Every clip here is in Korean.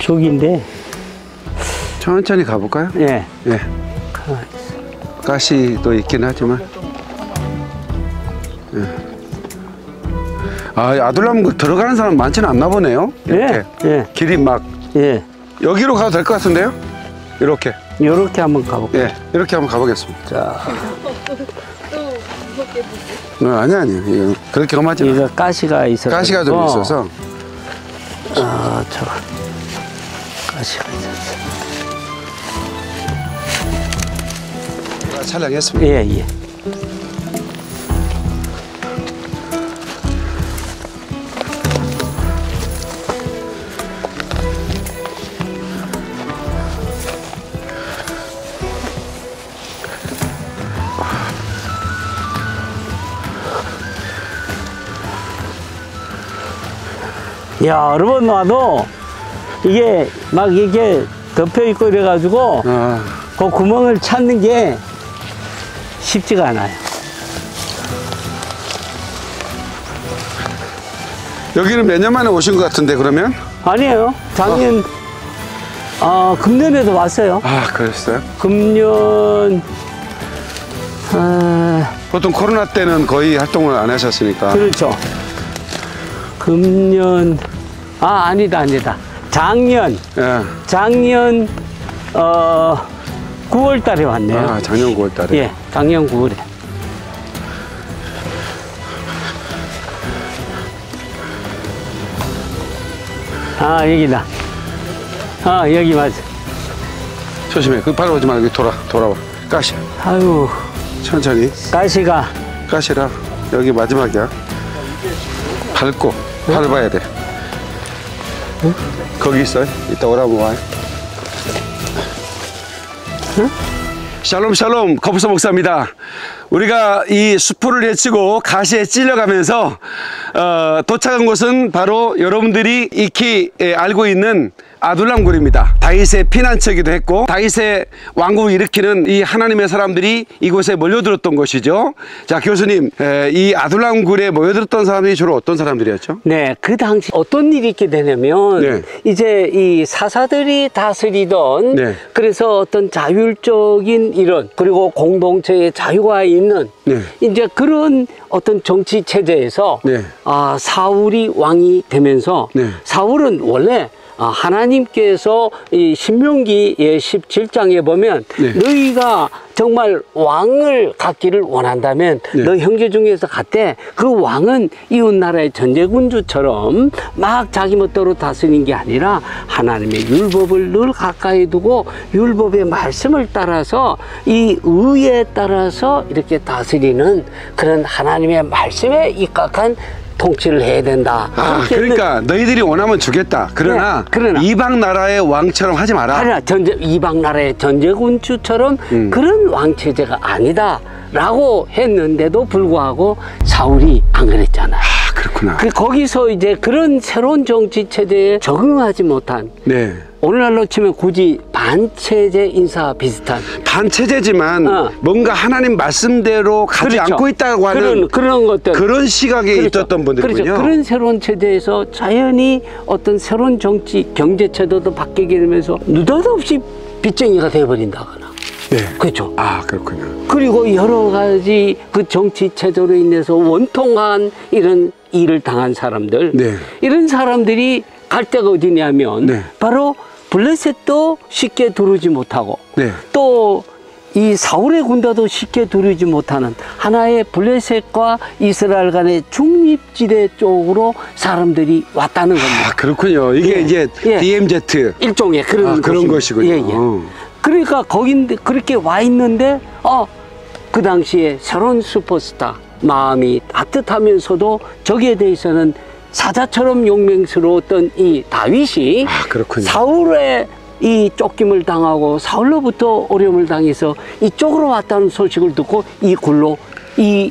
쪽인데. 천천히 가볼까요? 예. 예. 가시도 있긴 하지만. 예. 아, 아둘람 들어가는 사람 많지는 않나 보네요. 이렇게. 예. 예. 길이 막. 예. 여기로 가도 될 것 같은데요? 이렇게. 요렇게 한번 가볼게요. 예. 이렇게 한번 가보겠습니다. 자. 아니. 이거 그렇게 험하지 않아요. 이거 가시가 있어서. 가시가 좀 있어서. 저. 가시가 있어서. 촬영했습니다. 예, 예. 야, 여러 번 와도 이게 막 이게 덮여 있고 이래가지고 그 구멍을 찾는 게 쉽지가 않아요. 여기는 몇 년 만에 오신 것 같은데 그러면? 아니에요. 작년 금년에도 왔어요. 아, 그랬어요? 금년 보통 코로나 때는 거의 활동을 안 하셨으니까. 그렇죠. 금년 아니다. 작년. 예. 작년 9월 달에 왔네요. 아, 작년 9월 달에. 예, 작년 9월에. 아, 여기다. 여기 맞아. 조심해. 그 바로 오지 말고 돌아와. 가시. 아유. 천천히. 가시라. 여기 마지막이야. 밟아야 돼. 응? 거기 있어요. 이따 오라고 와요. 응? 샬롬 거푸서 목사입니다. 우리가 이 수포를 헤치고 가시에 찔려가면서 도착한 곳은 바로 여러분들이 익히 알고 있는 아둘람굴입니다. 다윗의 피난처이기도 했고 다윗의 왕국을 일으키는 이 하나님의 사람들이 이곳에 몰려들었던 곳이죠. 자, 교수님, 이 아둘람굴에 모여들었던 사람들이 주로 어떤 사람들이었죠? 네, 그 당시 어떤 일이 있게 되냐면 네. 이제 이 사사들이 다스리던 네. 그래서 어떤 자율적인 이런 그리고 공동체의 자유가 있는 네. 이제 그런 어떤 정치 체제에서 네. 사울이 왕이 되면서 네. 사울은 원래 하나님께서 이 신명기 17장에 보면 네. 너희가 정말 왕을 갖기를 원한다면 네. 너 형제 중에서 갖되 그 왕은 이웃나라의 전제군주처럼 막 자기 멋대로 다스리는 게 아니라 하나님의 율법을 늘 가까이 두고 율법의 말씀을 따라서 이 의에 따라서 이렇게 다스리는 그런 하나님의 말씀에 입각한 통치를 해야 된다. 그러니까 너희들이 원하면 주겠다. 그러나 이방 나라의 왕처럼 하지 마라. 이방 나라의 전제군주처럼 그런 왕체제가 아니다라고 했는데도 불구하고 사울이 안 그랬잖아요. 그렇구나. 거기서 이제 그런 새로운 정치 체제에 적응하지 못한. 네. 오늘날로 치면 굳이 반체제 인사 비슷한 반체제지만 뭔가 하나님 말씀대로 가지 그렇죠. 않고 있다고 하는 그런 것들 그런 시각에 그렇죠. 있었던 분들이군요. 그렇죠. 그런 새로운 체제에서 자연히 어떤 새로운 정치 경제 체도도 바뀌게 되면서 느닷없이 빚쟁이가 되어버린다거나. 네. 그렇죠. 그렇군요. 그리고 여러 가지 그 정치 체제로 인해서 원통한 이런 일을 당한 사람들, 네. 이런 사람들이 갈 데가 어디냐면 네. 바로 블레셋도 쉽게 두르지 못하고 네. 또 이 사울의 군대도 쉽게 두르지 못하는 하나의 블레셋과 이스라엘 간의 중립지대 쪽으로 사람들이 왔다는 겁니다. 그렇군요. 이게 이제 DMZ 일종의 그런 것이군요. 그러니까 거긴데 그렇게 와 있는데 그 당시에 새로운 슈퍼스타 마음이 따뜻하면서도 저기에 대해서는 사자처럼 용맹스러웠던 이 다윗이 사울의 이 쫓김을 당하고 사울로부터 어려움을 당해서 이쪽으로 왔다는 소식을 듣고 이 굴로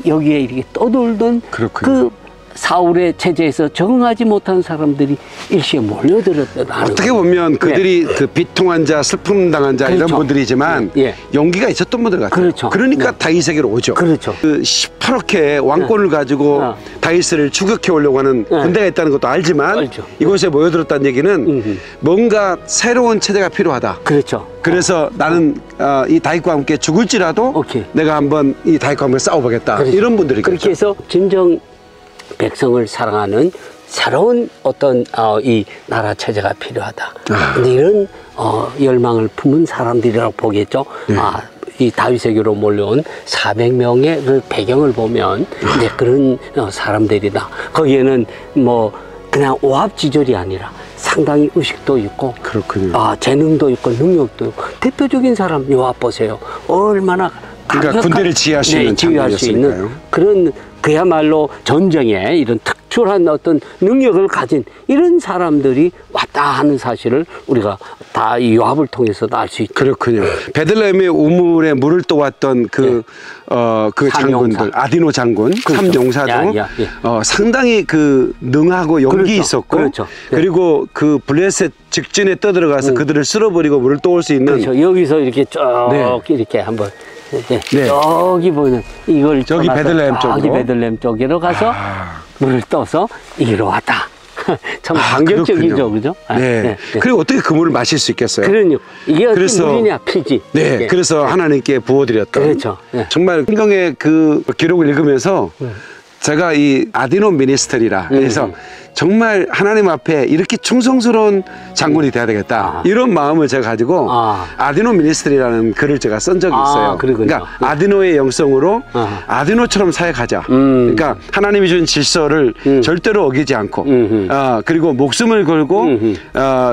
여기에 이렇게 떠돌던 그 사울의 체제에서 적응하지 못한 사람들이 일시에 몰려들었다는 어떻게 보면 그들이 그 비통한 자, 슬픔 당한 자 이런 그렇죠. 분들이지만 예. 용기가 있었던 분들 같아요. 그렇죠. 그러니까 다윗에게로 오죠. 그렇죠. 그 시퍼렇게 왕권을 가지고 다윗을 추격해 오려고 하는 군대가 있다는 것도 알지만 알죠. 이곳에 모여들었다는 얘기는 뭔가 새로운 체제가 필요하다. 그렇죠. 그래서 나는 이 다윗과 함께 죽을지라도 오케이. 내가 한번 이 다윗과 함께 싸워보겠다. 그렇죠. 이런 분들이 그렇게 해서 진정 백성을 사랑하는 새로운 어떤 이 나라 체제가 필요하다. 근데 이런 열망을 품은 사람들이라고 보겠죠. 이 다윗에게로 몰려온 400명의 그 배경을 보면 이제 그런 사람들이다. 거기에는 뭐 그냥 오합지졸이 아니라 상당히 의식도 있고, 그렇군요. 재능도 있고 능력도 있고. 대표적인 사람 요압 보세요. 얼마나 그러니까 군대를 지휘할 수 있는 지휘할 수 있는 장군이었으니까요. 그런 그야말로 전쟁에 이런 특출한 어떤 능력을 가진 이런 사람들이 왔다 하는 사실을 우리가 다 이 요압을 통해서도 알 수 있죠. 그렇군요. 베들레헴의 우물에 물을 떠왔던 그 장군들, 삼용사. 아디노 장군, 그렇죠. 삼용사도 상당히 그 능하고 용기 그렇죠. 있었고, 그렇죠. 그리고 그 블레셋 직전에 떠들어가서 그들을 쓸어버리고 물을 떠올 수 있는 그렇죠. 여기서 이렇게 쭉 네. 이렇게 한번 네. 저기 보이는 이걸 저기 떠나서 베들레헴 저기 쪽으로? 베들레헴 쪽으로 가서 물을 떠서 이리로 왔다. 참 감격적이죠, 그렇군요. 그죠? 네. 그리고 어떻게 그 물을 마실 수 있겠어요? 그러니까 이게 어떤 그래서- 물이냐 피지. 네, 예. 그래서 하나님께 부어드렸던. 그렇죠. 네. 정말 성경의 그 기록을 읽으면서 제가 이 아디노 미니스터리라 그래서 정말 하나님 앞에 이렇게 충성스러운 장군이 돼야 되겠다 이런 마음을 제가 가지고 아디노 미니스터리라는 글을 제가 쓴 적이 있어요. 그러군요. 그러니까 아디노의 영성으로 아디노처럼 사역하자. 그러니까 하나님이 준 질서를 절대로 어기지 않고 그리고 목숨을 걸고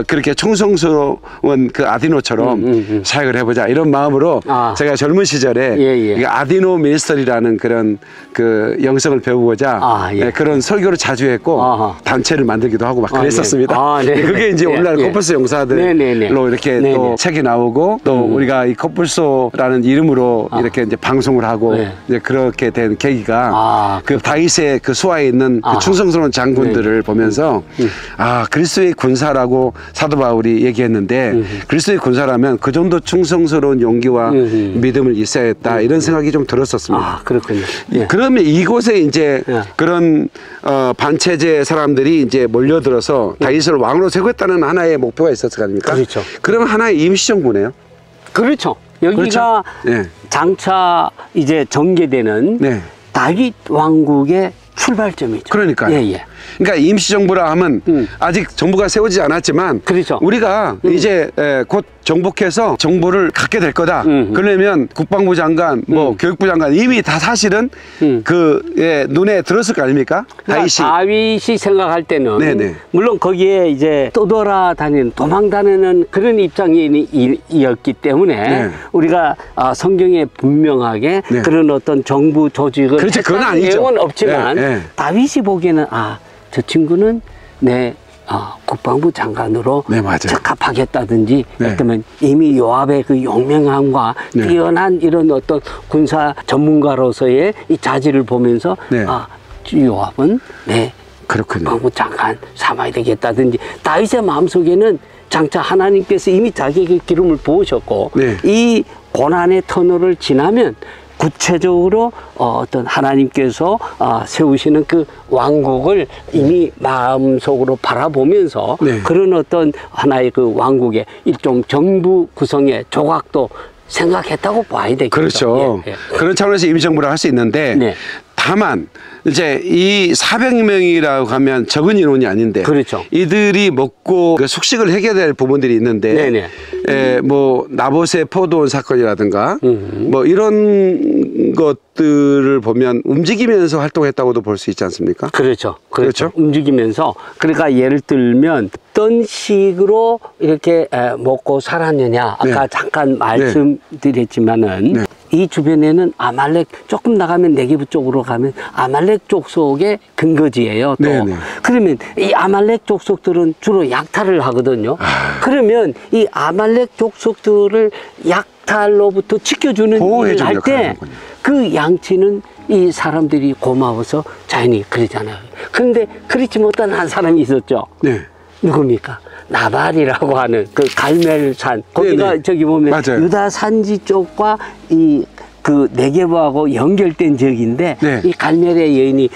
그렇게 충성스러운 그 아디노처럼 사역을 해보자 이런 마음으로 제가 젊은 시절에 예. 아디노 미니스터리라는 그런 그 영성을 배우고자 예. 그런 설교를 자주 했고 단체를 만들기도 하고 막 그랬었습니다. 네. 그게 이제 오늘날 코뿔소 용사들로 이렇게 또 책이 나오고 또 우리가 이 코뿔소라는 이름으로 이렇게 이제 방송을 하고 이제 그렇게 된 계기가 그 다윗의 그 수하에 있는 그 충성스러운 장군들을 보면서 그리스도의 군사라고 사도 바울이 얘기했는데 그리스도의 군사라면 그 정도 충성스러운 용기와 믿음을 있어야 했다 이런 생각이 좀 들었었습니다. 그렇군요. 예. 그러면 이곳에 이제 그런 반체제 사람들이 이제 몰려들어서 다윗을 왕으로 세우겠다는 하나의 목표가 있었을 거 아닙니까? 그렇죠. 그러면 하나의 임시정부네요. 그렇죠. 여기가 그렇죠? 네. 장차 이제 전개되는 네. 다윗 왕국의 출발점이죠. 그러니까요. 예. 그러니까 임시정부라 하면 아직 정부가 세워지지 않았지만 그렇죠. 우리가 이제 곧 정복해서 정부를 갖게 될 거다. 그러려면 국방부 장관, 뭐 교육부 장관 이미 다 사실은 눈에 들었을 거 아닙니까? 그러니까 다윗이 생각할 때는 네네. 물론 거기에 이제 떠돌아다니는 도망다니는 그런 입장이었기 때문에 우리가 성경에 분명하게 그런 어떤 정부 조직을 그렇지, 그건 했다는 아니죠. 내용은 없지만 다윗이 보기에는 저 친구는 내 국방부 장관으로 적합하겠다든지 어쩌면 이미 요압의 그 용맹함과 뛰어난 이런 어떤 군사 전문가로서의 이 자질을 보면서 요압은 내 국방부 장관 삼아야 되겠다든지 다윗의 마음속에는 장차 하나님께서 이미 자기에게 기름을 부으셨고 이 고난의 터널을 지나면 구체적으로 어떤 하나님께서 세우시는 그 왕국을 이미 마음속으로 바라보면서 그런 어떤 하나의 그 왕국의 일종 정부 구성의 조각도 생각했다고 봐야 되겠죠. 그렇죠. 그런 차원에서 임시정부를 할 수 있는데 다만 이제 이 400명이라고 하면 적은 인원이 아닌데 이들이 먹고 그 숙식을 해결해야 될 부분들이 있는데 뭐 나봇의 포도원 사건이라든가 뭐 이런 것들을 보면 움직이면서 활동했다고도 볼 수 있지 않습니까? 그렇죠. 움직이면서 그러니까 예를 들면 어떤 식으로 이렇게 먹고 살았느냐 아까 잠깐 말씀드렸지만은 이 주변에는 아말렉 조금 나가면 네게부 쪽으로 가면 아말렉 족속의 근거지예요. 또 그러면 이 아말렉 족속들은 주로 약탈을 하거든요. 그러면 이 아말렉 족속들을 약탈로부터 지켜주는 일을 할 때 그 양치는 이 사람들이 고마워서 자연이 그러잖아요. 그런데 그렇지 못한 한 사람이 있었죠. 네. 누굽니까? 나발이라고 하는 그 갈멜산. 거기가 네네. 저기 보면 맞아요. 유다 산지 쪽과 그 네게브하고 연결된 지역인데 네. 이 갈멜의 여인이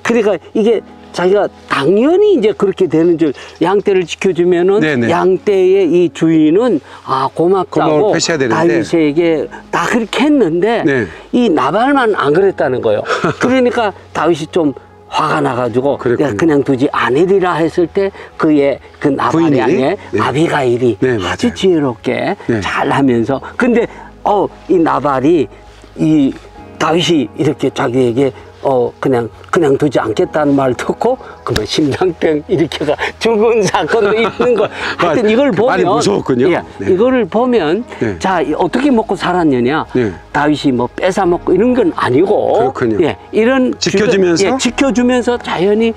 그러니까 이게 자기가 당연히 이제 그렇게 되는 줄 양떼를 지켜주면은 네네. 양떼의 이 주인은 고맙다고 고마움을 표시해야 되는데. 다윗에게 다 그렇게 했는데 네. 이 나발만 안 그랬다는 거예요. 그러니까 다윗이 좀 화가 나가지고 그랬군요. 내가 그냥 두지 않으리라 했을 때 그의 그 나발의 부인이? 아내 네. 아비가일이 네, 아주 맞아요. 지혜롭게 네. 잘하면서 근데 이 나발이 이 다윗이 이렇게 자기에게 그냥 두지 않겠다는 말을 듣고 그러면 심장병 일으켜가 죽은 사건도 있는 거. 하여튼 이걸 보면 많이 무서웠군요. 예, 네. 이거를 보면 네. 자 어떻게 먹고 살았느냐. 네. 다윗이 뭐 뺏어 먹고 이런 건 아니고 그렇군요. 예, 이런 지켜주면서? 지켜주면서 자연히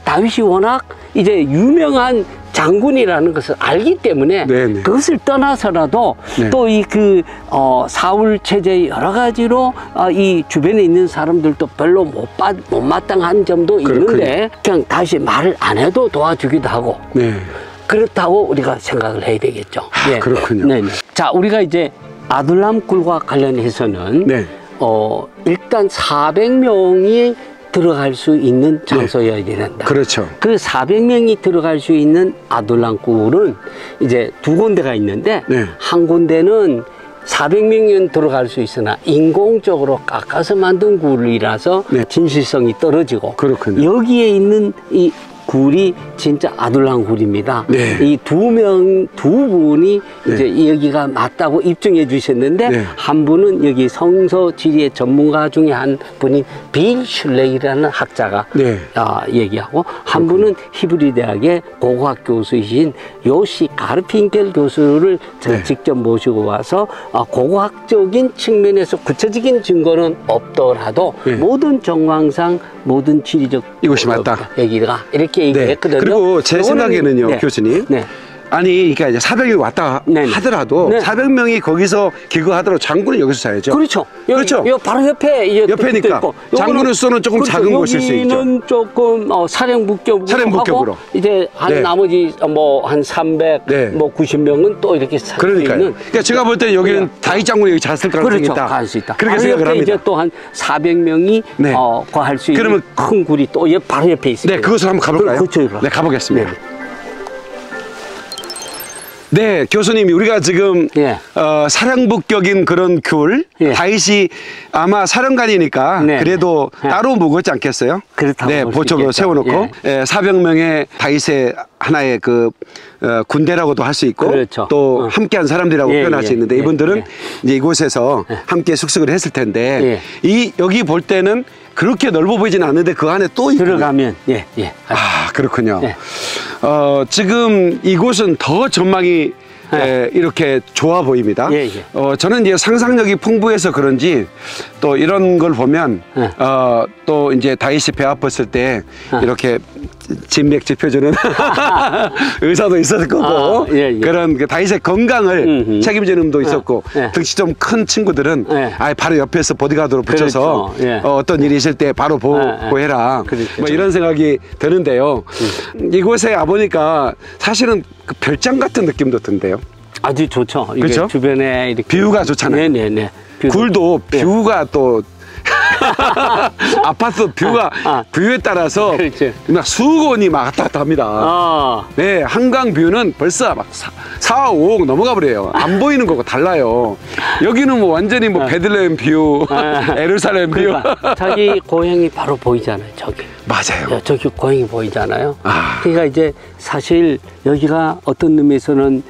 다윗이 워낙 이제 유명한 장군이라는 것을 알기 때문에 네네. 그것을 떠나서라도 네. 또 이 사울 체제의 여러 가지로 이 주변에 있는 사람들도 별로 못마땅한 점도 있는데 그냥 다시 말을 안 해도 도와주기도 하고 네. 그렇다고 우리가 생각을 해야 되겠죠. 그렇군요. 네. 자, 우리가 이제 아둘람 굴과 관련해서는 네. 일단 400명이 들어갈 수 있는 장소여야 된다. 그렇죠. 그 400명이 들어갈 수 있는 아둘람 굴은 이제 두 군데가 있는데 네. 한 군데는 400명은 들어갈 수 있으나 인공적으로 깎아서 만든 굴이라서 네. 진실성이 떨어지고 그렇군요. 여기에 있는 이 굴이 진짜 아둘람 굴입니다. 네. 이 두 분이 네. 이제 여기가 맞다고 입증해 주셨는데 네. 한 분은 여기 성서 지리의 전문가 중에 한 분인 빌 슐레이라는 학자가 네. 얘기하고 한 분은 히브리 대학의 고고학 교수이신 요시 가르핑켈 교수를 제가 네. 직접 모시고 와서 고고학적인 측면에서 구체적인 증거는 없더라도 네. 모든 정황상 모든 지리적 이곳이 맞다. 얘기가 이렇게 네. 얘기했거든요. 그리고 제 요거는- 생각에는요, 네. 교수님. 네. 아니, 그러니까 이제 400명이 왔다 네네. 하더라도 네. 400명이 거기서 기거하더라도 장군은 여기서 사야죠. 그렇죠. 여기, 그렇죠. 요 바로 옆에 이제 옆에니까. 또 있고. 요거는- 장군으로서는 조금 작은 곳일 수 있죠. 여기는 조금 사령부격으로 사령부격으로. 하고 이제 한 네. 나머지 뭐 한 300, 네. 뭐 90명은 또 이렇게 서 그러니까요. 있는. 그러니까 제가 볼 때 여기는 다윗 장군이 여기 잤을 가능성이 그렇죠. 있다. 갈 수 있다. 그렇게 바로 생각을 옆에 합니다. 이제 또 한 400명이 네. 거할 수 있는 그러면- 큰 굴이 또 바로 옆에 있습니다. 네, 그것을 한번 가볼까요? 그렇죠. 네, 가보겠습니다. 네. 네, 교수님, 우리가 지금 예. 사령부격인 그런 귤, 예. 다윗이 아마 사령관이니까 네. 그래도 예. 따로 묵었지 않겠어요? 그렇다고 네, 볼수 보초로 있겠죠. 세워놓고 400명의 다윗의 하나의 그 군대라고도 할 수 있고 그렇죠. 또 함께한 사람들이라고 예, 표현할 예, 수 있는데 예, 이분들은 예. 이제 이곳에서 함께 숙식을 했을 텐데 예. 여기 볼 때는 그렇게 넓어 보이지는 않는데 그 안에 또 있군요. 들어가면 그렇군요. 네. 지금 이곳은 더 전망이 이렇게 좋아 보입니다. 예, 예. 저는 이제 상상력이 풍부해서 그런지 또 이런 걸 보면 예. 또 이제 다윗이 배 아팠을 때 이렇게 진맥 짚어주는 의사도 있었을 거고 예, 예. 그런 그 다윗의 건강을 책임지는 분도 있었고 예. 득시 좀 큰 친구들은 예. 바로 옆에서 보디가드로 붙여서 그렇죠. 예. 어떤 일이 있을 때 바로 보호해라. 그렇죠. 뭐 이런 생각이 드는데요. 이곳에 와보니까 사실은 그 별장 같은 느낌도 든대요. 아주 좋죠. 이게 그렇죠? 주변에 이렇게 뷰가 좋잖아요. 네네네. 굴도 예. 뷰가 또 아파트 뷰가 뷰에 따라서 그렇지. 막 수건이 막 왔다 갔다 합니다. 네, 한강 뷰는 벌써 막 4, 5억 넘어가 버려요. 안 보이는 거고 달라요. 여기는 뭐 완전히 뭐 베들레헴 뷰, 예루살렘 뷰. 그러니까 자기 고향이 바로 보이잖아요. 저기. 맞아요. 저기 고향이 보이잖아요. 그러니까 이제 사실 여기가 어떤 의미에서는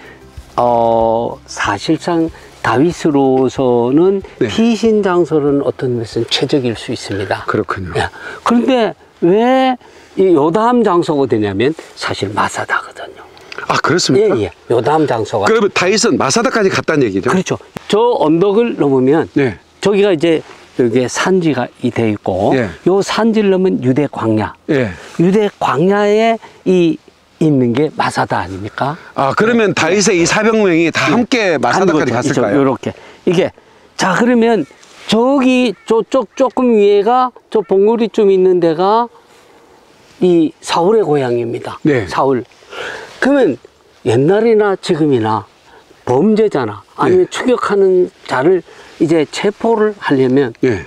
사실상 다윗으로서는 네. 피신 장소는 어떤 의미에서는 최적일 수 있습니다. 그렇군요. 예. 그런데 왜 이 요담 장소가 되냐면 사실 마사다거든요. 아, 그렇습니까? 예. 요담 장소가. 그러면 다윗은 마사다까지 갔다는 얘기죠? 그렇죠. 저 언덕을 넘으면 네. 저기가 이제 여기에 산지가 돼 있고 예. 요 산지를 넘으면 유대 광야. 예. 유대 광야에 있는 게 마사다 아닙니까? 아, 그러면 다윗의 이 400명이 다 함께 마사다까지 갔을까요? 이렇게 이게 자 그러면 저기 저쪽 조금 위에가 저 봉우리쯤 있는 데가 이 사울의 고향입니다. 네. 사울. 그러면 옛날이나 지금이나 범죄자나 아니면 네. 추격하는 자를 이제 체포를 하려면 네.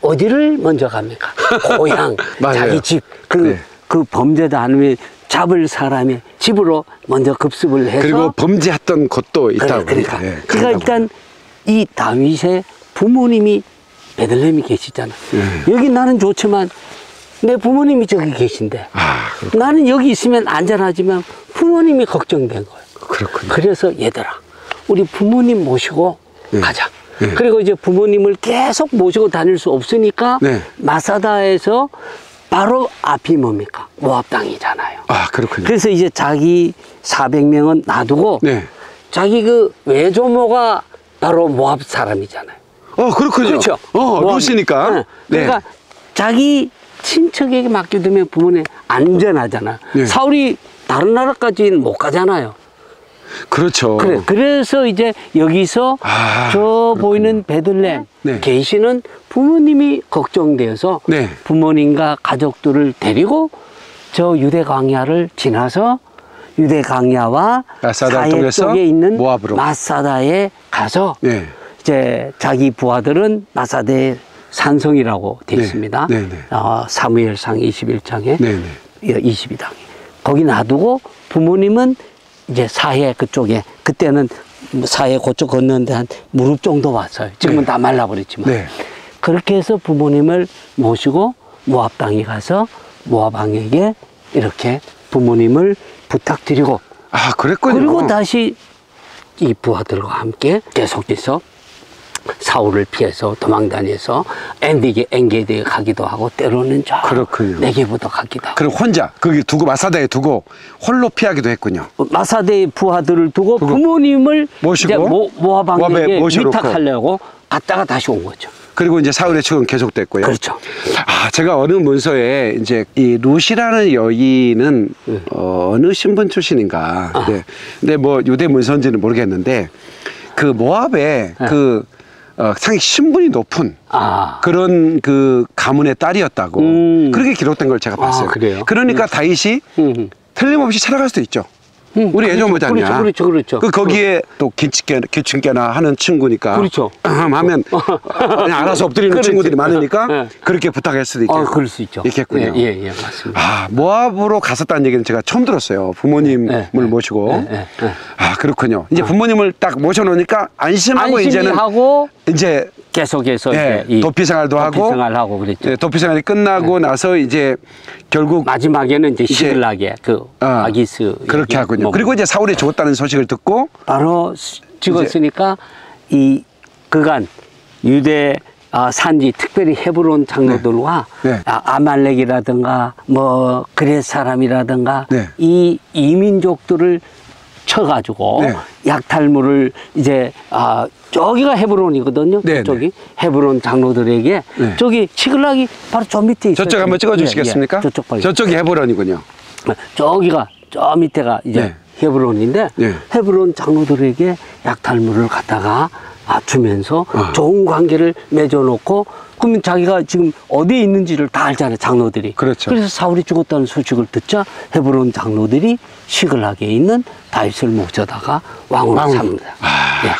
어디를 먼저 갑니까? 고향, 맞아요. 자기 집, 네. 그 범죄자 아니면 잡을 사람의 집으로 먼저 급습을 해서 그리고 범죄했던 곳도 있다고. 그러니까 네, 그러니까 일단 이 다윗의 부모님이 베들레헴에 계시잖아. 여기 나는 좋지만 내 부모님이 저기 계신데 나는 여기 있으면 안전하지만 부모님이 걱정된 거예요. 그렇군요. 그래서 얘들아 우리 부모님 모시고 가자. 네. 그리고 이제 부모님을 계속 모시고 다닐 수 없으니까 네. 마사다에서 바로 앞이 뭡니까? 모압 땅이잖아요. 아, 그렇군요. 그래서 이제 자기 400명은 놔두고 네. 자기 그 외조모가 바로 모압 사람이잖아요. 그렇군요. 그렇죠. 모압. 루시니까. 네. 그러니까 네. 자기 친척에게 맡겨두면 부모님 안전하잖아. 네. 사울이 다른 나라까지는 못 가잖아요. 그렇죠. 그래서 이제 여기서 저 그렇군요. 보이는 베들레헴 네. 계시는 부모님이 걱정되어서 네. 부모님과 가족들을 데리고 저 유대 광야를 지나서 유대 광야와 마사다를 사해 통해서 쪽에 있는 모압으로. 마사다에 가서 네. 이제 자기 부하들은 마사다의 산성이라고 되어 네. 있습니다. 네, 네. 사무엘상 21장에 네, 네. 22장에 거기 놔두고 부모님은 이제 사해 그쪽에 그때는 사해 그쪽 건너는데 한 무릎 정도 왔어요. 지금은 네. 다 말라버렸지만 네. 그렇게 해서 부모님을 모시고 모압 땅에 가서 모압 왕에게 이렇게 부모님을 부탁드리고 아, 그랬군요. 그리고 다시 이 부하들과 함께 계속해서 사울을 피해서 도망다녀서 엔게디에 가기도 하고 때로는 저 그렇군요. 네게보도 가기도 하고 그럼 혼자 거기 두고 마사다에 두고 홀로 피하기도 했군요. 마사대의 부하들을 두고 부모님을 모시고 이제 모압 모압에 왕에게 모셔놓고. 위탁하려고 갔다가 다시 온 거죠. 그리고 이제 사울의 축은 계속됐고요. 그렇죠. 제가 어느 문서에 이제 이 루시라는 여인은 어느 신분 출신인가. 네. 근데 뭐 유대 문서인지는 모르겠는데 그 모압에 그 상당히 신분이 높은 그런 그 가문의 딸이었다고 그렇게 기록된 걸 제가 봤어요. 그래요? 그러니까 다윗이 틀림없이 찾아갈 수도 있죠. 우리 예전보지 않냐. 그렇죠. 거기에 또 기층깨나 하는 친구니까. 그렇죠. 하면 그냥 알아서 엎드리는 그렇지. 친구들이 많으니까 네. 그렇게 부탁할 수도 있겠고. 그럴 수 있죠. 있겠군요. 예, 맞습니다. 모압으로 갔었다는 얘기는 제가 처음 들었어요. 부모님을 모시고. 그렇군요. 이제 부모님을 딱 모셔놓으니까 안심하고 이제는 하고 이제 계속해서 예, 이제 도피 생활도 하고 생활하고 그랬죠. 예, 도피 생활이 끝나고 나서 이제 결국 마지막에는 이제 시글락에 그 아기스 그렇게 하군요. 그리고 이제 사울이 죽었다는 소식을 듣고 바로 죽었으니까 이 그간 유대 산지 특별히 헤브론 장로들과 네. 아말렉이라든가 뭐 그렛 사람이라든가 네. 이 이민족들을 쳐가지고 네. 약탈물을 이제 저기가 헤브론이거든요. 네, 저기 헤브론 장로들에게 네. 저기 시글락이 바로 저 밑에 있어요. 저쪽 한번 찍어주시겠습니까? 예, 저쪽 봐요. 저쪽이 헤브론이군요. 저기가 저 밑에가 이제 네. 헤브론인데 네. 헤브론 장로들에게 약탈물을 갖다가 주면서 좋은 관계를 맺어놓고 그러면 자기가 지금 어디에 있는지를 다 알잖아요. 장로들이. 그렇죠. 그래서 사울이 죽었다는 소식을 듣자 헤브론 장로들이 시글락에 있는 다윗을 모셔다가 왕으로 삼는다.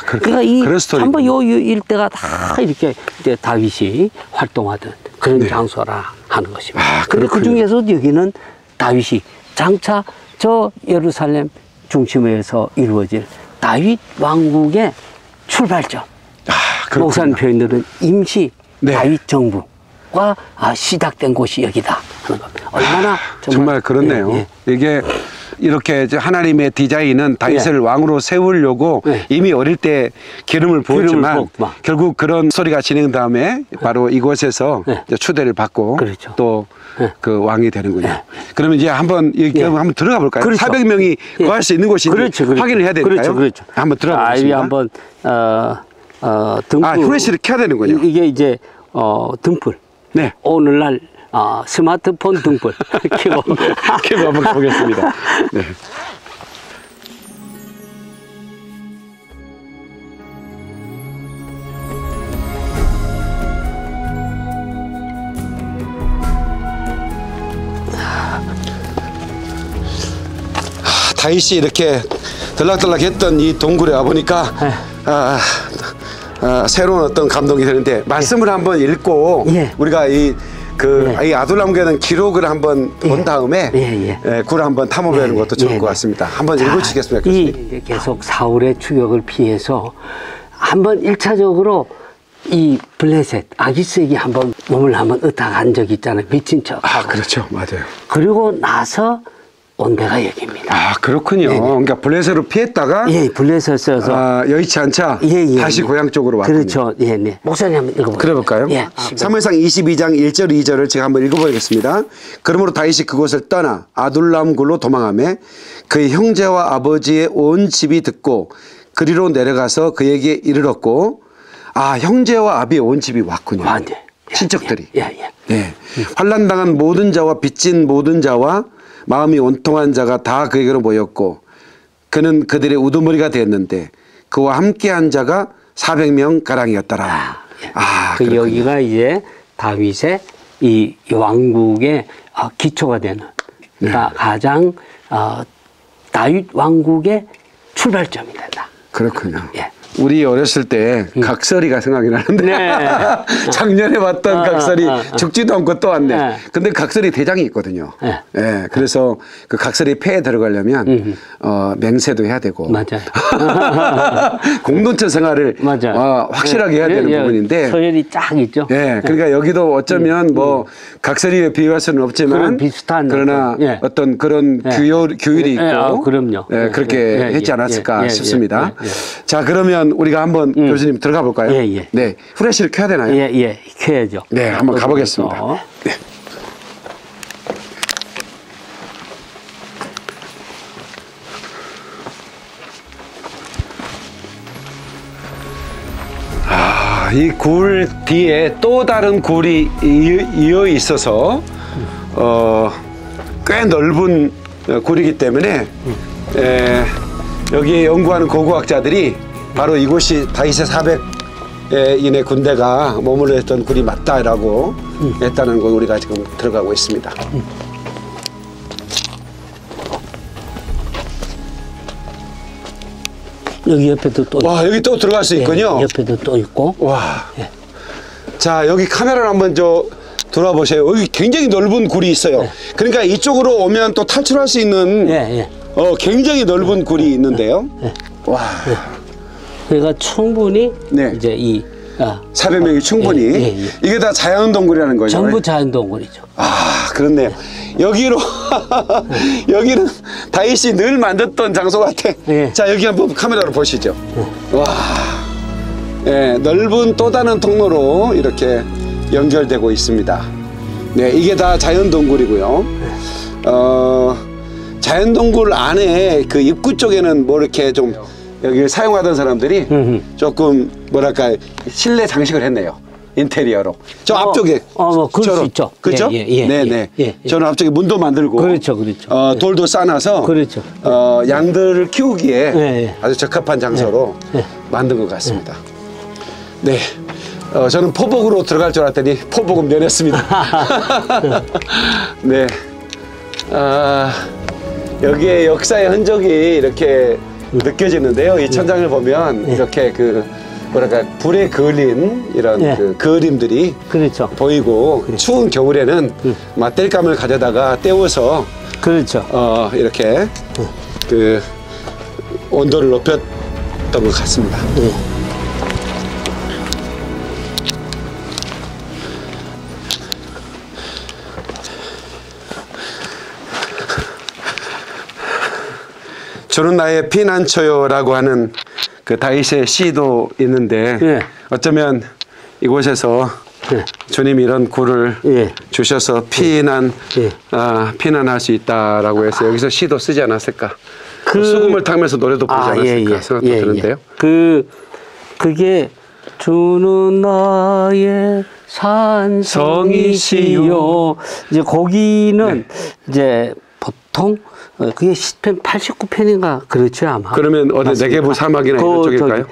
그러니까 이 그런 스토리. 한번 요 일대가 다 이렇게 이제 다윗이 활동하던 그런 네. 장소라 하는 것입니다. 그런데 그 그렇군요. 중에서 여기는 다윗이 장차 저 예루살렘 중심에서 이루어질 다윗 왕국의 출발점. 목사님 표현들은 임시 네. 다윗 정부가 시작된 곳이 여기다 하는 겁니다. 얼마나 정말 그렇네요. 예. 이게 이렇게 이제 하나님의 디자인은 다윗을 왕으로 세우려고 이미 어릴 때 기름을 부었지만 결국 그런 소리가 진행된 다음에 바로 이곳에서 이제 추대를 받고 그렇죠. 또 그 왕이 되는군요. 그러면 이제 한번 한번 들어가 볼까요? 그렇죠. 400명이 거할 수 있는 곳인지 확인을 해야 되니까요. 그렇죠. 한번 들어가 보겠습니다. 한번 등불. 후레쉬를 켜야 되는군요. 이게 이제 등불. 네. 오늘날 스마트폰 등불 켜고 한번 보겠습니다. 네. 다윗이 이렇게 들락들락했던 이 동굴에 와 보니까 새로운 어떤 감동이 되는데 말씀을 한번 읽고 우리가 이 아둘람교는 기록을 한번 본 다음에 굴을 한번 탐험해보는 것도 좋을 것 같습니다. 한번 읽어주시겠습니까? 이제 계속 사울의 추격을 피해서 한번 1차적으로 이 블레셋 아기스에게 한번 몸을 한번 의탁한 적이 있잖아요. 미친 척. 그렇죠. 맞아요. 그리고 나서 온 데가 여기입니다. 그렇군요. 그러니까 블레셋으로 피했다가 블레셋에서 여의치 않자 다시 고향 쪽으로 왔군요. 그렇죠. 목사님 한번 읽어볼까요? 그래볼까요? 사무엘상 22장 1절 2절을 제가 한번 읽어보겠습니다. 그러므로 다윗이 그곳을 떠나 아둘람 굴로 도망하며 그의 형제와 아버지의 온 집이 듣고 그리로 내려가서 그에게 이르렀고 형제와 아비의 온 집이 왔군요. 친척들이. 환난당한 모든 자와 빚진 모든 자와 마음이 온통한 자가 다 그에게로 모였고 그는 그들의 우두머리가 되었는데 그와 함께한 자가 400명 가량이었더라. 여기가 이제 다윗의 이 왕국의 기초가 되는 가장 다윗 왕국의 출발점이 된다. 그렇군요. 우리 어렸을 때 각설이가 생각이 나는데 작년에 봤던 각설이 죽지도 않고 또 왔네. 근데 각설이 대장이 있거든요. 그래서 그 각설이 폐에 들어가려면 맹세도 해야 되고 공동체 생활을 확실하게 해야 되는 부분인데 서열이 쫙 있죠. 그러니까 여기도 어쩌면 뭐 각설이에 비유할 수는 없지만 비슷한 그러나 어떤 그런 규율이 있고 그럼요. 그렇게 했지 않았을까 싶습니다. 자, 그러면 우리가 한번 교수님 들어가 볼까요? 네, 후레쉬를 켜야 되나요? 켜야죠. 네, 한번 가보겠습니다. 네. 이 굴 뒤에 또 다른 굴이 이어 있어서 꽤 넓은 굴이기 때문에 여기에 연구하는 고고학자들이 바로 이곳이 다윗의 400인의 군대가 머물러 있던 굴이 맞다라고 했다는 걸 우리가 지금 들어가고 있습니다. 여기 옆에도 또 여기 또 들어갈 수 있군요. 옆에도 또 있고. 자, 여기 카메라를 한번 돌아보세요. 여기 굉장히 넓은 굴이 있어요. 그러니까 이쪽으로 오면 또 탈출할 수 있는 굉장히 넓은 굴이 있는데요. 그러니까 충분히 이제 400명이 충분히 이게 다 자연동굴이라는 거죠. 전부 자연동굴이죠. 그렇네요. 여기로 여기는 다윗이 늘 만졌던 장소 같아. 자, 여기 한번 카메라로 보시죠. 넓은 또 다른 통로로 이렇게 연결되고 있습니다. 이게 다 자연동굴이고요. 자연동굴 안에 그 입구 쪽에는 뭐 이렇게 좀 여기를 사용하던 사람들이 조금 뭐랄까 실내 장식을 했네요. 인테리어로. 저 앞쪽에. 그럴 수 있죠. 그렇죠? 네네. 저는 앞쪽에 문도 만들고. 그렇죠. 돌도 싸놔서. 양들을 키우기에 아주 적합한 장소로 만든 것 같습니다. 네. 저는 포복으로 들어갈 줄 알았더니 포복은 면했습니다. 네. 여기에 역사의 흔적이 이렇게 느껴지는데요. 이 천장을 보면 이렇게 뭐랄까 불에 그을린 이런 그 그림들이 보이고 추운 겨울에는 땔감을 가져다가 때워서 이렇게 그 온도를 높였던 것 같습니다. 주는 나의 피난처요라고 하는 그 다윗의 시도 있는데 어쩌면 이곳에서 주님이 이런 굴을 주셔서 피난할 수 있다라고 해서 여기서 시도 쓰지 않았을까? 수금을 타면서 노래도 부르지 않았을까 생각도 드는데요. 그게 주는 나의 산성이시요. 이제 거기는 이제 보통 그게 10편, 89편인가 그렇죠 아마. 그러면 어디 네게부 사막이나 이런 쪽일까요?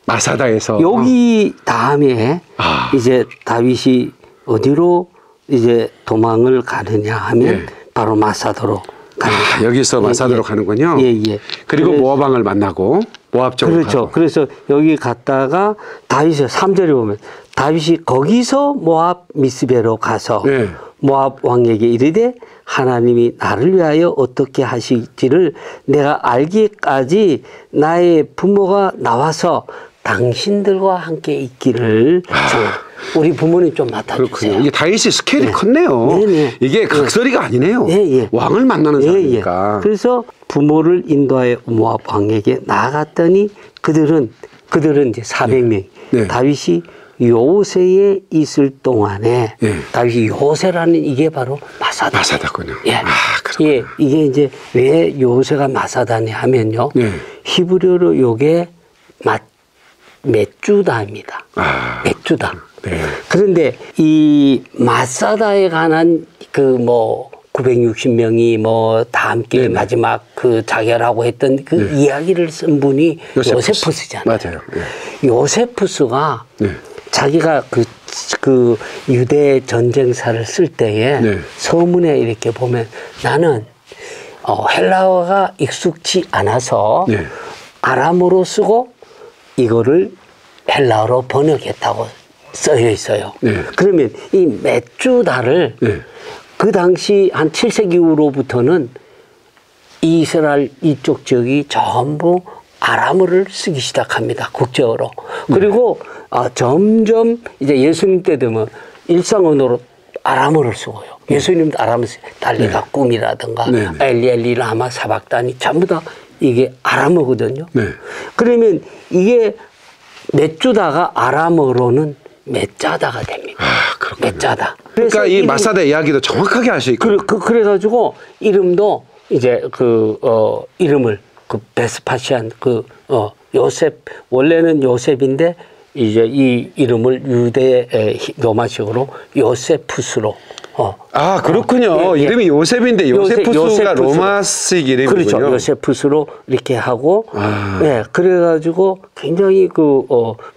마사다에서 여기 다음에 이제 다윗이 어디로 이제 도망을 가느냐 하면 바로 마사다로 갑니다. 여기서 마사다로 가는군요. 예, 예. 그리고 모압 왕을 만나고 모압 쪽으로 그렇죠. 가고. 그래서 여기 갔다가 다윗이 3절에 보면 다윗이 거기서 모압 미스베로 가서 네. 모압 왕에게 이르되 하나님이 나를 위하여 어떻게 하실지를 내가 알기까지 나의 부모가 나와서 당신들과 함께 있기를 우리 부모님 좀 맡아주세요. 그렇군요. 이게 다윗이 스케일이 네. 컸네요. 네, 네. 이게 각설이가 아니네요. 예, 예. 왕을 만나는 예, 사람이니까. 예. 그래서 부모를 인도하여 모압 왕에게 나아갔더니 그들은 이제 400명. 네. 다윗이 요새에 있을 동안에 네. 다윗이 요새라는 이게 바로 마사다. 마사다군요. 예. 그렇군요. 예. 이게 이제 왜 요새가 마사다냐 하면요. 네. 히브리어로 요게 메주다입니다. 메주다. 네. 그런데 이 마사다에 관한 그 뭐 960명이 뭐 다 함께 네네. 마지막 그 자결하고 했던 그 이야기를 쓴 분이 요세푸스잖아요. 맞아요. 예. 요세푸스가 네. 자기가 그 유대 전쟁사를 쓸 때에 네. 서문에 이렇게 보면 나는 헬라어가 익숙치 않아서 네. 아람어로 쓰고 이거를 헬라어로 번역했다고 써져 있어요. 네. 그러면 이 메주다를 네. 그 당시 한 7세기 이후로부터는 이스라엘 이쪽 지역이 전부 아람어를 쓰기 시작합니다. 국제어로. 그리고 점점 이제 예수님 때 되면 일상 언어로 아람어를 쓰고요. 예수님도 아람어 쓰고 달리가 꿈이라든가 네. 엘리 라마 사박단이 전부 다 이게 아람어거든요. 네. 그러면 이게 메주다가 아람어로는 메짜다가 됩니다. 그렇군요. 메짜다. 그러니까 이 마사다 이야기도 정확하게 할 수 있고. 그래가지고 이름도 이제 이름을 베스파시안 요셉 원래는 요셉인데 이제 이 이름을 유대 로마식으로 요세푸스로. 그렇군요. 예, 예. 이름이 요셉인데 요세푸스가 요세푸스로. 로마식 이름이군요. 그렇죠. 요세푸스로 이렇게 하고, 네, 그래가지고 굉장히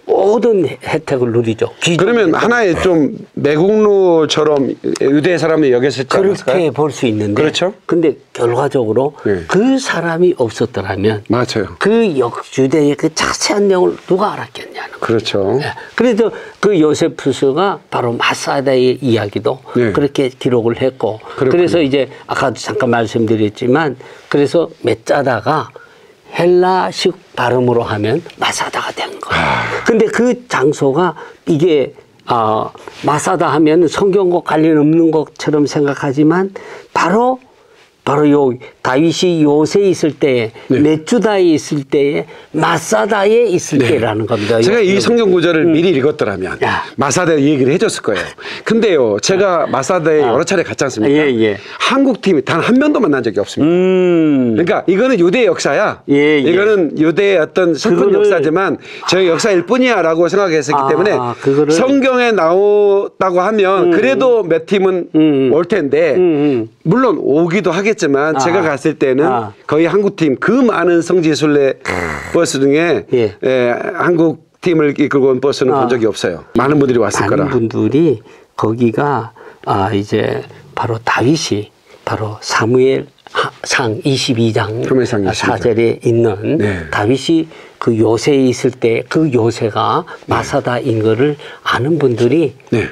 모든 혜택을 누리죠. 그러면 하나의 좀 매국노처럼 유대 사람이 여겼을지 않을까요? 그렇게 볼 수 있는데. 그렇죠. 근데 결과적으로 네. 그 사람이 없었더라면 맞아요. 그 유대의 그 자세한 내용을 누가 알았겠냐는 거예요. 그렇죠. 네. 그래서 그 요세푸스가 바로 마사다의 이야기도 네. 그렇게 기록을 했고 그렇군요. 그래서 이제 아까도 잠깐 말씀드렸지만 그래서 메짜다가 헬라식 발음으로 하면 마사다가 된 거예요. 근데 그 장소가 이게 마사다 하면 성경과 관련 없는 것처럼 생각하지만 바로 요 다윗이 요새에 있을 때에 네. 메주다에 있을 때에 마사다에 있을 때라는 겁니다. 제가 이 성경 구절을 미리 읽었더라면 야. 마사다 얘기를 해줬을 거예요. 근데요, 제가 마사다에 여러 차례 갔지 않습니까? 예. 한국 팀이 단 한 명도 만난 적이 없습니다. 그러니까 이거는 유대 역사야. 예. 이거는 유대의 어떤 슬픈 역사지만 저희 역사일 뿐이야라고 생각했었기 때문에 그거를 성경에 나오다고 하면 그래도 몇 팀은 올 텐데 물론 오기도 하겠지만 제가 갔을 때는 거의 한국 팀 그 많은 성지순례 버스 중에 한국 팀을 이끌고 온 버스는 본 적이 없어요. 많은 분들이 왔을 거라. 많은 분들이 거기가 이제 바로 다윗이 바로 사무엘상 22장 사무엘상 22장. 4절에 있는 네. 다윗이 그 요새에 있을 때 그 요새가 마사다인 거를 아는 분들이 네.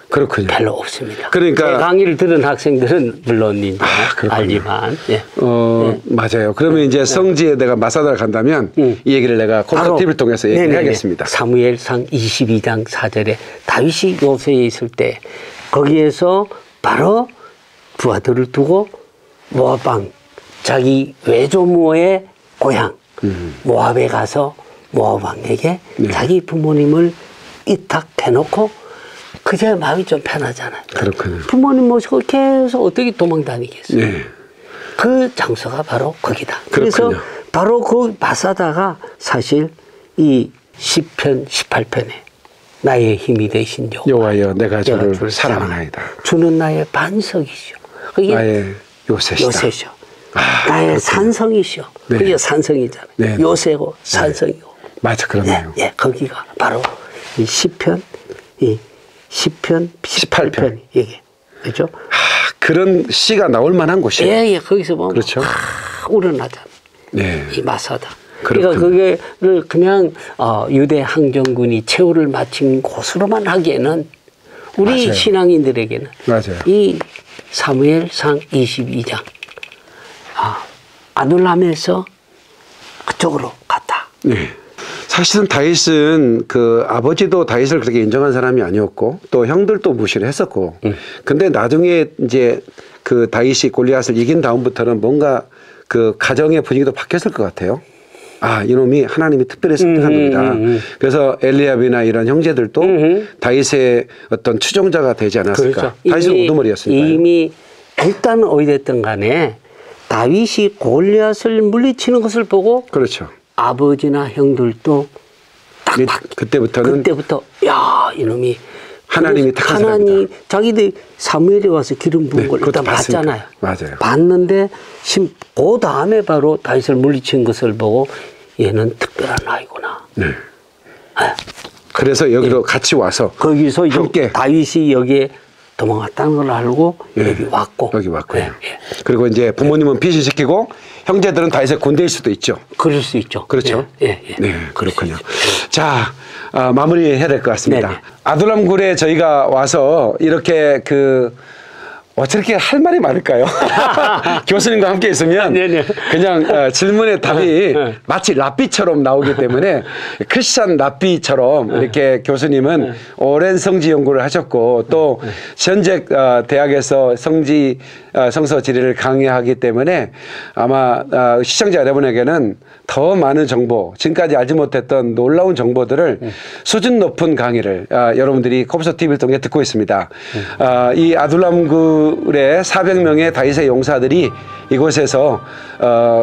그렇군요. 별로 없습니다. 그러니까 제 강의를 들은 학생들은 물론 이제 그렇군요. 알지만 맞아요. 그러면 이제 성지에 내가 마사다를 간다면 이 얘기를 내가 콘서트 TV를 통해서 얘기를 해야겠습니다. 사무엘상 22장 4절에 다윗이 요새에 있을 때 거기에서 바로 부하들을 두고 모압 왕 자기 외조모의 고향 모압에 가서 모압 왕에게 자기 부모님을 이탁해놓고 그제 마음이 좀 편하잖아요. 그렇군요. 부모님 모시고 계속 어떻게 도망 다니겠어요. 네. 그 장소가 바로 거기다. 그렇군요. 그래서 바로 그 마사다가 사실 이 시편 18편에 나의 힘이 되신 여호와여 내가 주를 사랑하나이다. 주는 나의 반석이시오. 그게 나의 요새시다. 요새시오. 나의 산성이시오. 네. 그게 산성이잖아요. 네. 요새고 산성이고. 맞아, 그러네요. 거기가 바로 이 시편 18편 이게 그죠? 그런 시가 나올 만한 곳이에요. 예, 거기서 보면 그렇죠. 우러나잖아. 네. 이 마사다. 그렇군요. 그러니까 그게를 그냥 유대 항전군이 최후를 마친 곳으로만 하기에는 우리 맞아요. 신앙인들에게는 맞아요. 이 사무엘상 22장 아둘람에서 그쪽으로 갔다. 네. 사실은 다윗은 그 아버지도 다윗을 그렇게 인정한 사람이 아니었고 또 형들도 무시를 했었고 근데 나중에 이제 그 다윗이 골리앗을 이긴 다음부터는 뭔가 그 가정의 분위기도 바뀌었을 것 같아요. 아, 이놈이 하나님이 특별히 선택한 놈이다. 그래서 엘리압이나 이런 형제들도 다윗의 어떤 추종자가 되지 않았을까. 그렇죠. 다윗은 우두머리였으니까요. 이미 일단 어찌됐든 간에 다윗이 골리앗을 물리치는 것을 보고 그렇죠. 아버지나 형들도 그때부터 야, 이놈이 하나님이 택한 하나님 사람이다. 자기들 사무엘에 와서 기름 부은 걸 그것도 일단 봤잖아요. 맞아요. 봤는데 그 다음에 바로 다윗을 물리친 것을 보고 얘는 특별한 아이구나. 네. 그래서 여기로 같이 와서 거기서 함께 다윗이 여기에 도망갔다는 걸 알고 여기 왔고. 여기 왔고요. 그리고 이제 부모님은 피신시키고 형제들은 다윗의 군대일 수도 있죠. 그럴 수 있죠. 그렇죠. 네, 그렇군요. 자, 마무리해야 될 것 같습니다. 네네. 아둘람 굴에 저희가 와서 이렇게 어떻게 할 말이 많을까요? 교수님과 함께 있으면 네네. 그냥 질문의 답이 마치 랍비처럼 나오기 때문에 크리스찬 랍비처럼 이렇게 교수님은 오랜 성지 연구를 하셨고 또 현재 대학에서 성서 지리를 강의하기 때문에 아마 시청자 여러분에게는 더 많은 정보, 지금까지 알지 못했던 놀라운 정보들을 수준 높은 강의를 여러분들이 코브서 TV를 통해 듣고 있습니다. 이 아둘람 굴의 400명의 다윗의 용사들이 이곳에서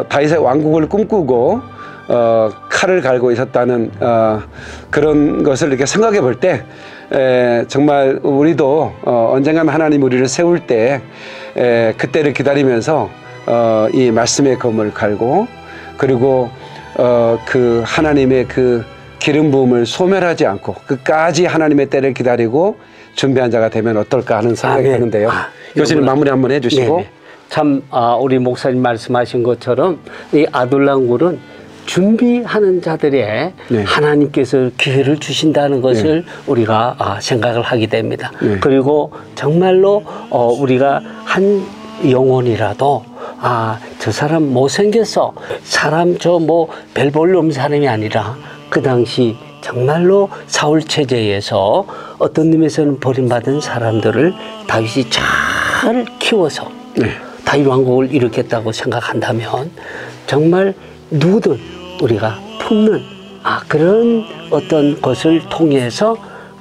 다윗의 왕국을 꿈꾸고 칼을 갈고 있었다는 그런 것을 이렇게 생각해 볼 때 정말 우리도 언젠간 하나님 우리를 세울 때 그때를 기다리면서 이 말씀의 검을 갈고 그리고 그 하나님의 그 기름 부음을 소멸하지 않고 끝까지 하나님의 때를 기다리고 준비한 자가 되면 어떨까 하는 생각이 드는데요. 교수님 마무리 한번 해주시고. 네네. 참 우리 목사님 말씀하신 것처럼 이 아둘람 굴은 준비하는 자들의 하나님께서 기회를 주신다는 것을 우리가 생각을 하게 됩니다. 그리고 정말로 우리가 한 영혼이라도 저 사람 못생겼어. 사람 별 볼일 없는 사람이 아니라 그 당시 정말로 사울 체제에서 어떤 의미에서는 버림받은 사람들을 다윗이 잘 키워서 다윗 왕국을 일으켰다고 생각한다면 정말 누구든 우리가 품는 그런 어떤 것을 통해서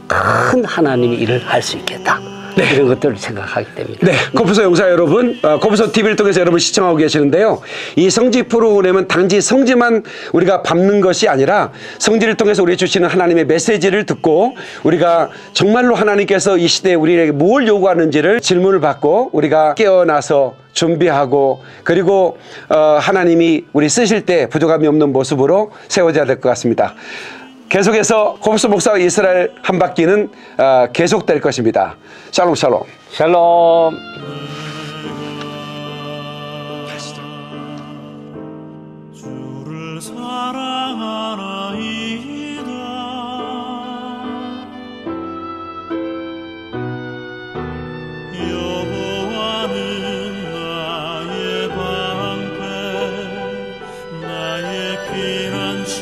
큰 하나님의 일을 할 수 있겠다. 이런 것들을 생각하게 됩니다. 네, 코브서 용사 여러분, 코브서 TV를 통해서 여러분 시청하고 계시는데요. 이 성지 프로그램은 단지 성지만 우리가 밟는 것이 아니라 성지를 통해서 우리 주시는 하나님의 메시지를 듣고 우리가 정말로 하나님께서 이 시대에 우리에게 뭘 요구하는지를 질문을 받고 우리가 깨어나서 준비하고 그리고 하나님이 우리 쓰실 때 부족함이 없는 모습으로 세워져야 될 것 같습니다. 계속해서 코브서 목사와 이스라엘 한 바퀴는 계속될 것입니다. 샬롬 샬롬. 샬롬. 주를 사랑하나이다. 여호와는 나의 방패, 나의 피난처,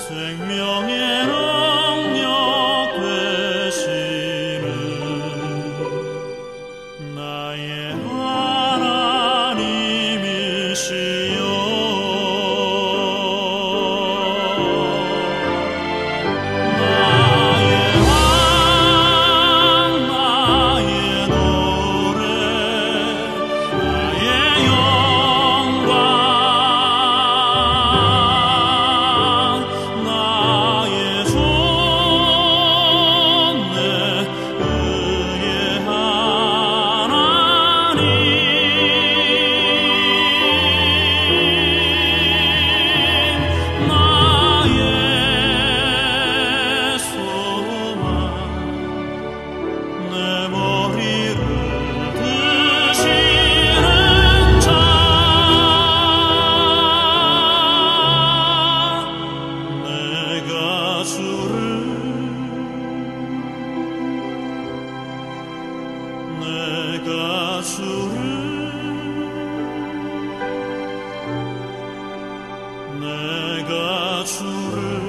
생명의 능력 되시는 나의 하나님이시여. 나의 왕, 나의 노래, 나의 영광, 나의 손, 내 의의 하나님, 나의 소망, 내 머리를 주를